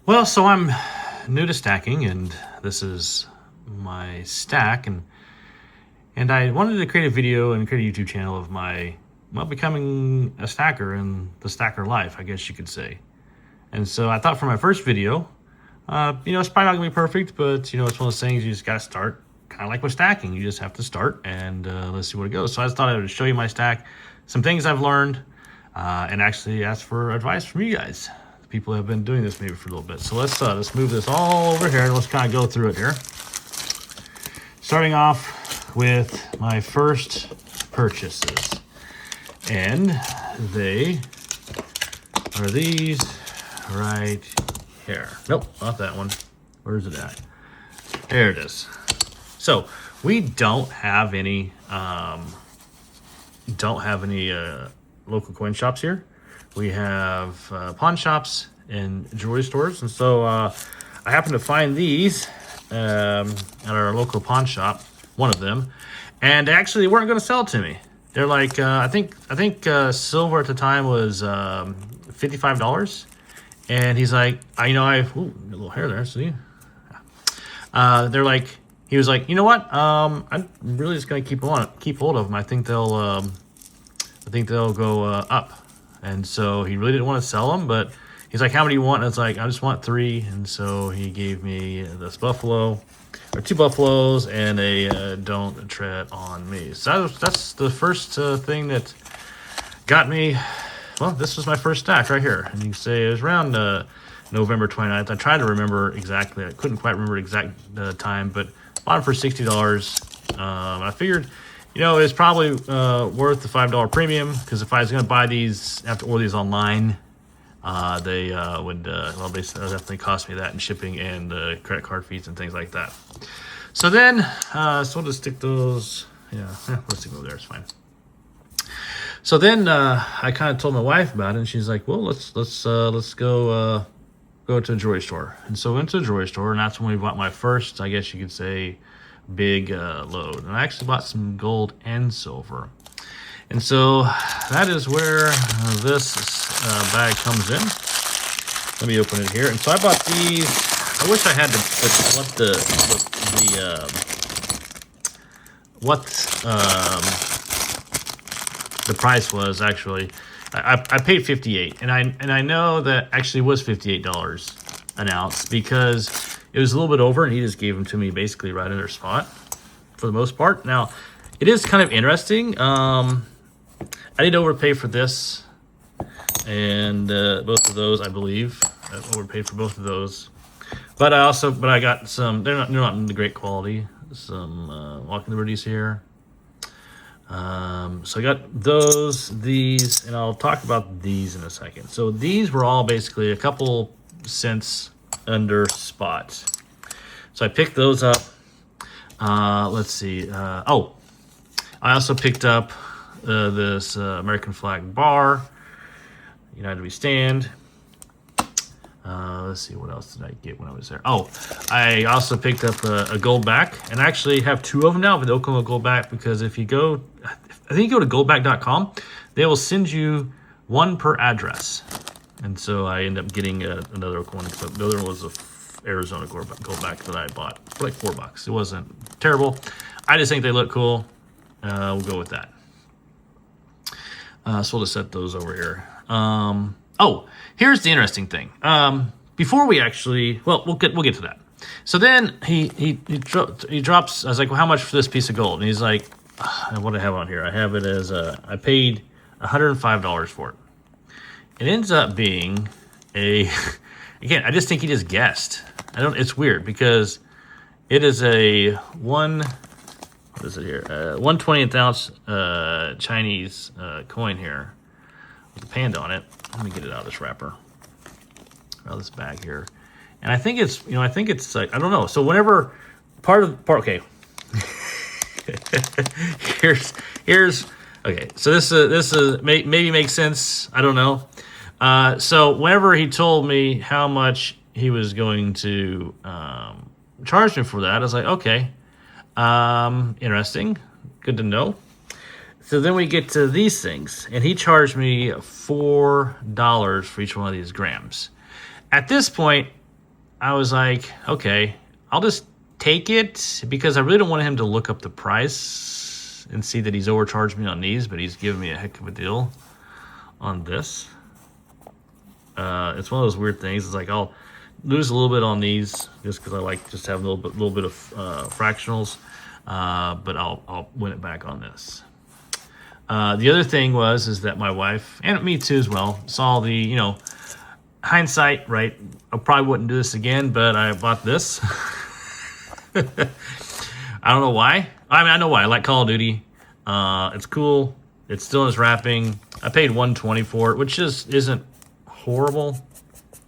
Well, so I'm new to stacking, and this is my stack, and I wanted to create a video and create a YouTube channel of my, well, becoming a stacker and the stacker life, I guess you could say. And so I thought for my first video, it's probably not gonna be perfect, but it's one of those things you just gotta start, kind of like with stacking. You just have to start, and let's see where it goes. So I just thought I would show you my stack, some things I've learned, and actually ask for advice from you guys. People have been doing this maybe for a little bit. So let's move this all over here and let's kind of go through it here. Starting off with my first purchases. And they are these right here. Nope, not that one. Where is it at? There it is. So we don't have any local coin shops here. We have pawn shops and jewelry stores, and so I happened to find these at our local pawn shop, one of them, and actually they weren't going to sell it to me. They're like I think silver at the time was $55, and he's like, ooh, a little hair there, see? They're like, he was like, you know what? I'm really just going to keep hold of them. I think they'll go up. And so he really didn't want to sell them, but he's like, how many do you want? And it's like, I just want 3. And so he gave me this buffalo, or 2 buffaloes, and a don't tread on me. So that's the first thing that got me. Well, this was my first stack right here. And you can say it was around November 29th. I tried to remember exactly. I couldn't quite remember exact time, but bought them for $60. I figured, it's probably worth the $5 premium, because if I was going to buy these, have to order these online, they would definitely cost me that in shipping and credit card fees and things like that. So then, so we'll just stick those, let's stick those there, it's fine. So then I kind of told my wife about it, and she's like, well, let's go to a jewelry store. And so we went to a jewelry store, and that's when we bought my first, I guess you could say, big load. And I actually bought some gold and silver. And so that is where this bag comes in. Let me open it here. And so I bought these. I wish I had what the price was actually. I paid $58, and I know that actually was $58 an ounce, because it was a little bit over, and he just gave them to me basically right in their spot for the most part. Now, it is kind of interesting. I did overpay for this, and both of those, I believe. I overpaid for both of those. But I got some, they're not in the great quality. Some Walking Liberties here. So I got these, and I'll talk about these in a second. So these were all basically a couple cents under spot. So I picked those up. Let's see. I also picked up this American flag bar. United We Stand. Let's see, what else did I get when I was there? Oh, I also picked up a gold back, and I actually have 2 of them now, but they'll come with gold back, because if you go, I think you go to goldback.com, they will send you 1 per address. And so I ended up getting another one. The other one was a Arizona gold back that I bought for like $4. It wasn't terrible. I just think they look cool. We'll go with that. So we'll just set those over here. Here's the interesting thing. Before we actually, well, we'll get to that. So then he drops. I was like, well, how much for this piece of gold? And he's like, what do I have on here? I have it as I paid $105 for it. It ends up being again, I just think he just guessed. It's weird, because it is a what is it here? 1/20th ounce Chinese coin here with a panda on it. Let me get it out of this wrapper, out of this bag here. And I think it's like, I don't know. So whenever okay. here's okay. So this is maybe makes sense. I don't know. So whenever he told me how much he was going to charge me for that, I was like, okay, interesting, good to know. So then we get to these things, and he charged me $4 for each one of these grams. At this point, I was like, okay, I'll just take it because I really don't want him to look up the price and see that he's overcharged me on these, but he's giving me a heck of a deal on this. It's one of those weird things. It's like I'll lose a little bit on these just because I like just have a little bit of fractionals, but I'll win it back on this. The other thing is that my wife, and me too as well, saw the, hindsight, right? I probably wouldn't do this again, but I bought this. I don't know why. I mean, I know why. I like Call of Duty. It's cool. It's still in its wrapping. I paid $120 for it, which just isn't horrible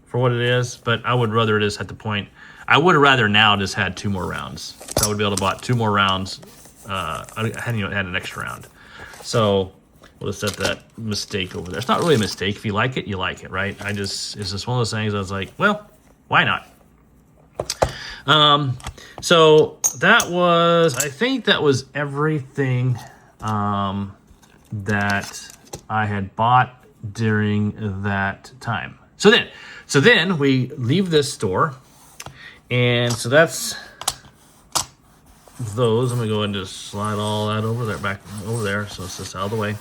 for what it is, but I would rather it is at the point. I would have rather now just had 2 more rounds. So I would be able to buy 2 more rounds. I hadn't even had an extra round. So we'll just set that mistake over there. It's not really a mistake. If you like it, you like it, right? It's just one of those things I was like, well, why not? So I think that was everything that I had bought during that time. So then we leave this store, and so that's those. I'm gonna go and just slide all that over there, back over there, so it's just out of the way.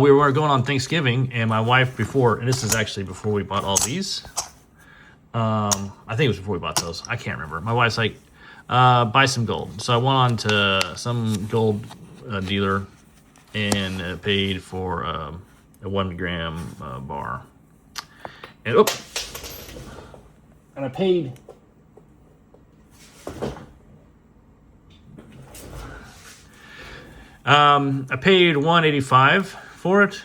We were going on Thanksgiving, and my wife and this is actually before we bought all these. I think it was before we bought those. I can't remember. My wife's like, buy some gold. So I went on to some gold dealer and paid for a 1 gram bar. And I paid $185 for it.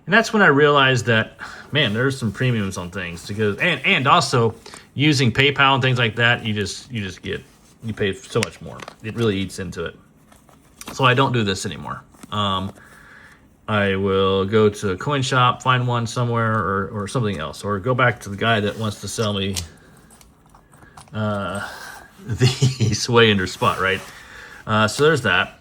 And that's when I realized that, man, there's some premiums on things because and also using PayPal and things like that, you pay so much more. It really eats into it. So I don't do this anymore. I will go to a coin shop, find one somewhere or something else, or go back to the guy that wants to sell me the Sway Ender spot, right? So there's that.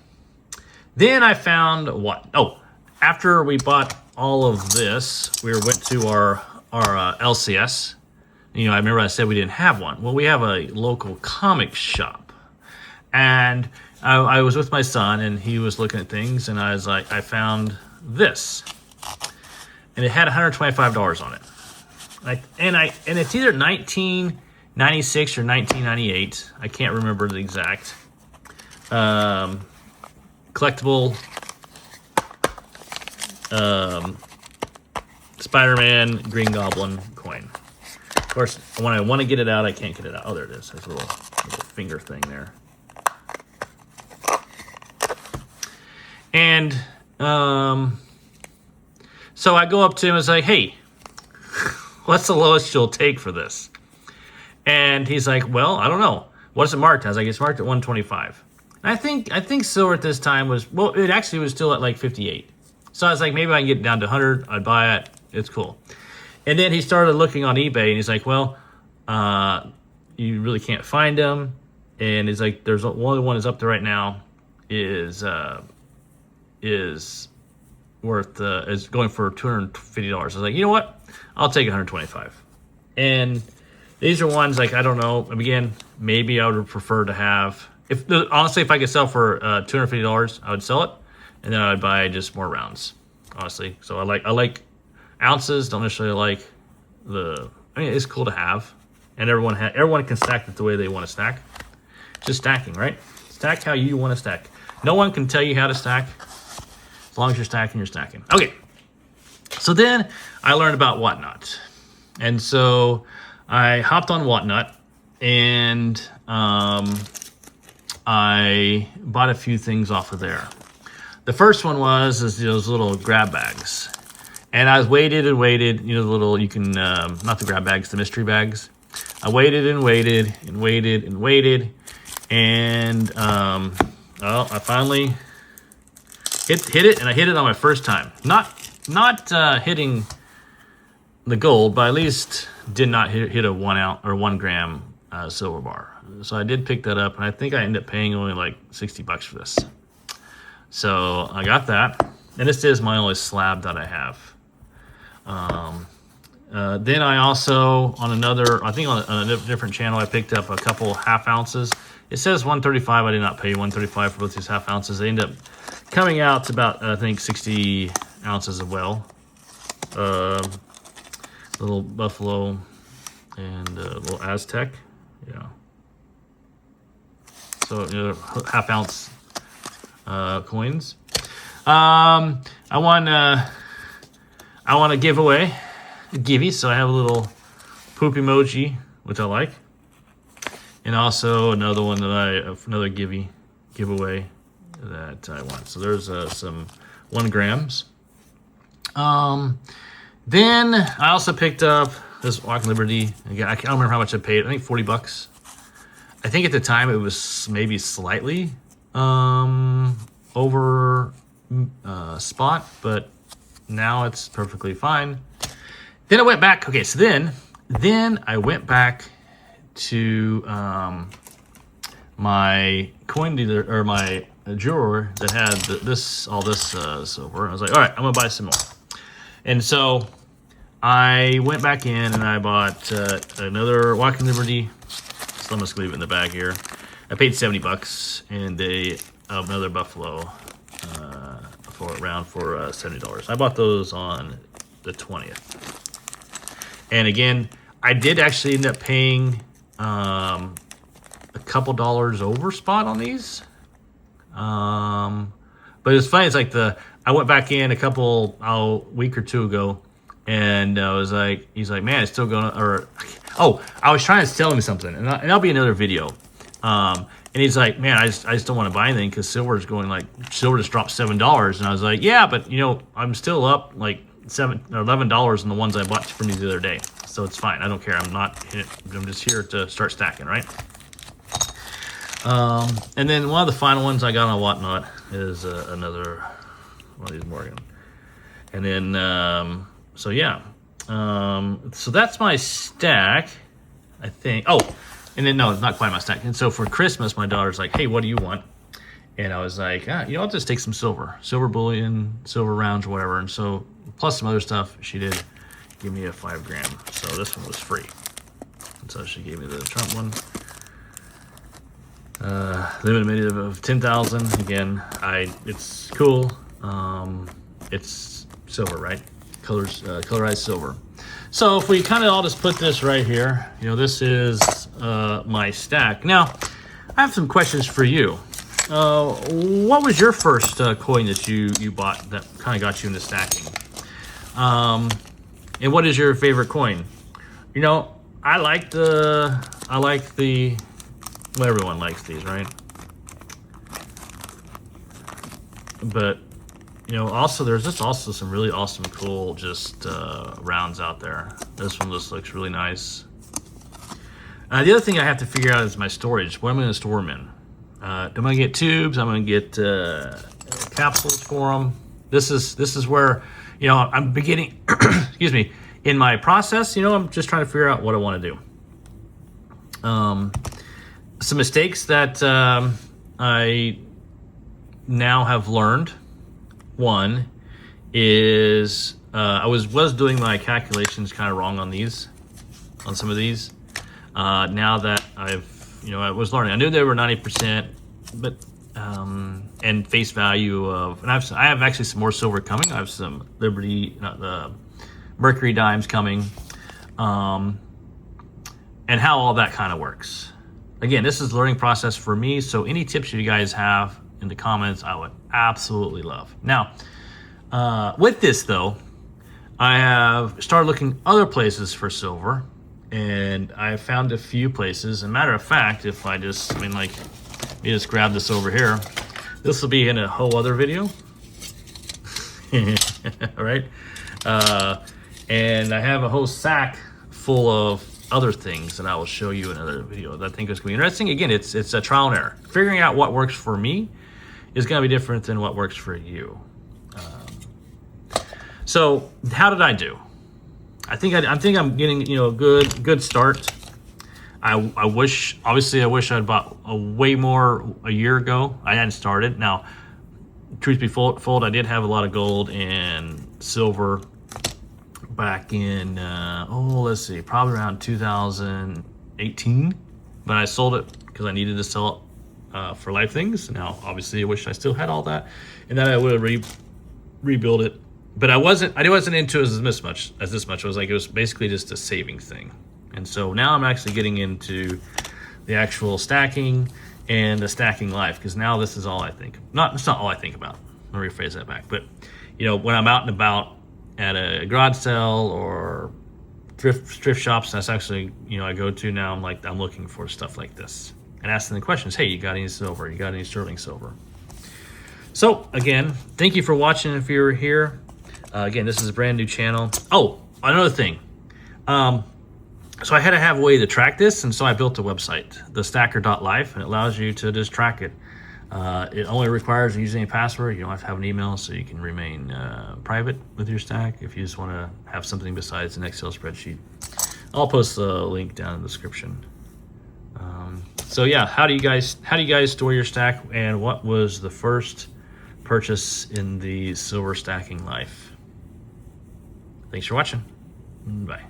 Then I found what? Oh, after we bought all of this, we went to our LCS. I remember I said we didn't have one. Well, we have a local comic shop. And I was with my son, and he was looking at things, and I was like, I found this. And it had $125 on it. And it's either 1996 or 1998. I can't remember the exact. Collectible Spider-Man Green Goblin coin. Of course, when I want to get it out, I can't get it out. Oh, there it is. There's a little finger thing there. And so I go up to him and say, hey, what's the lowest you'll take for this? And he's like, well, I don't know. What's it marked as? I guess marked at 125. I think silver at this time it actually was still at like 58. So I was like, maybe I can get it down to 100. I'd buy it. It's cool. And then he started looking on eBay, and he's like, well, you really can't find them. And he's like, there's one is up there right now is worth is going for $250. I was like, you know what? I'll take 125. And these are ones like, I don't know. Again, maybe I would prefer to have. Honestly, if I could sell for $250, I would sell it, and then I would buy just more rounds. Honestly, so I like ounces. Don't necessarily like it's cool to have, and everyone can stack it the way they want to stack. Just stacking, right? Stack how you want to stack. No one can tell you how to stack. As long as you're stacking, you're stacking. Okay. So then I learned about Whatnot, and so I hopped on Whatnot, and I bought a few things off of there. The first one was those little grab bags. And I waited and waited, the little, you can, not the grab bags, the mystery bags. I waited and waited and waited and waited. And, I finally hit it, and I hit it on my first time. Not hitting the gold, but at least did not hit a 1 ounce or 1 gram silver bar. So I did pick that up, and I think I ended up paying only like $60 for this. So I got that, and this is my only slab that I have. Then I also, on another, I think on a different channel, I picked up a couple half ounces. It says 135. I did not pay 135 for both these half ounces. They end up coming out to about, I think, 60 ounces as well. Little buffalo and little Aztec. Yeah. So, half ounce coins. I want to give away a givey, so I have a little poop emoji, which I like, and also another one that another giveaway that I want. So there's some 1 grams. Then I also picked up this Walking Liberty. Again, I can't remember how much I paid. I think $40. I think at the time it was maybe slightly over spot, but now it's perfectly fine. Then I went back. Okay, so then I went back to my coin dealer, or my jeweler that had all this silver. I was like, all right, I'm gonna buy some more. And so I went back in and I bought another Walking Liberty. So I'm just gonna leave it in the bag here. I paid $70 and another buffalo for $70. I bought those on the 20th. And again, I did actually end up paying a couple dollars over spot on these. But it's funny. It's like I went back in a week or two ago, and I was like, he's like, man, it's still going. I was trying to tell him something, and that'll be another video. And he's like, man, I just don't want to buy anything because silver just dropped $7, and I was like, yeah, but I'm still up like $7 or $11 on the ones I bought from you the other day, so it's fine. I don't care. I'm just here to start stacking, right? And then one of the final ones I got on Whatnot is another one of these Morgan. And then so yeah, so that's my stack, I think. Oh, and then no, it's not quite my stack. And so for Christmas, my daughter's like, hey, what do you want? And I was like, I'll just take some silver bullion, silver rounds, or whatever. And so plus some other stuff, she did give me a 5 gram. So this one was free. And so she gave me the Trump one. Limited of 10,000. Again, it's cool. It's silver, right? Colorized silver. So if we kind of all just put this right here, this is my stack. Now, I have some questions for you. What was your first coin that you bought that kind of got you into stacking? And what is your favorite coin? I like the, well, everyone likes these, right? But, also there's also some really awesome, cool, rounds out there. This one just looks really nice. The other thing I have to figure out is my storage. What am I going to store them in? I'm going to get tubes. I'm going to get capsules for them. This is where, I'm beginning, excuse me, in my process, I'm just trying to figure out what I want to do. Some mistakes that I now have learned. One is I was doing my calculations kind of wrong on some of these. Now that I was learning, I knew they were 90%, but and face value of, and I have actually some more silver coming. I have some the Mercury dimes coming, and how all that kind of works. Again, this is a learning process for me, so any tips you guys have in the comments, I would absolutely love. Now, with this though, I have started looking other places for silver, and I found a few places. As a matter of fact, if I just, let me just grab this over here. This will be in a whole other video. All right. And I have a whole sack full of other things that I will show you in another video that I think is going to be interesting. Again, it's a trial and error. Figuring out what works for me is going to be different than what works for you. So how did I do? I think I'm getting a good start. I wish I'd bought way more a year ago. I hadn't started. Now, truth be told, I did have a lot of gold and silver, back in, let's see, probably around 2018. But I sold it because I needed to sell it for life things. Now, obviously, I wish I still had all that, and then I would have rebuild it. But I wasn't into it as this much. It was basically just a saving thing. And so now I'm actually getting into the actual stacking and the stacking life, because now this is all I think. It's not all I think about. Let me rephrase that back. But when I'm out and about at a garage sale or thrift shops, that's actually I go to now. I'm looking for stuff like this and asking the questions. Hey, you got any silver? You got any sterling silver? So again, thank you for watching. If you're here, again, this is a brand new channel. Oh, another thing. So I had to have a way to track this, and so I built a website, thestacker.life, and it allows you to just track it. It only requires a username and password. You don't have to have an email, so you can remain private with your stack if you just want to have something besides an Excel spreadsheet. I'll post the link down in the description. So yeah, how do you guys store your stack, and what was the first purchase in the silver stacking life? Thanks for watching. Bye.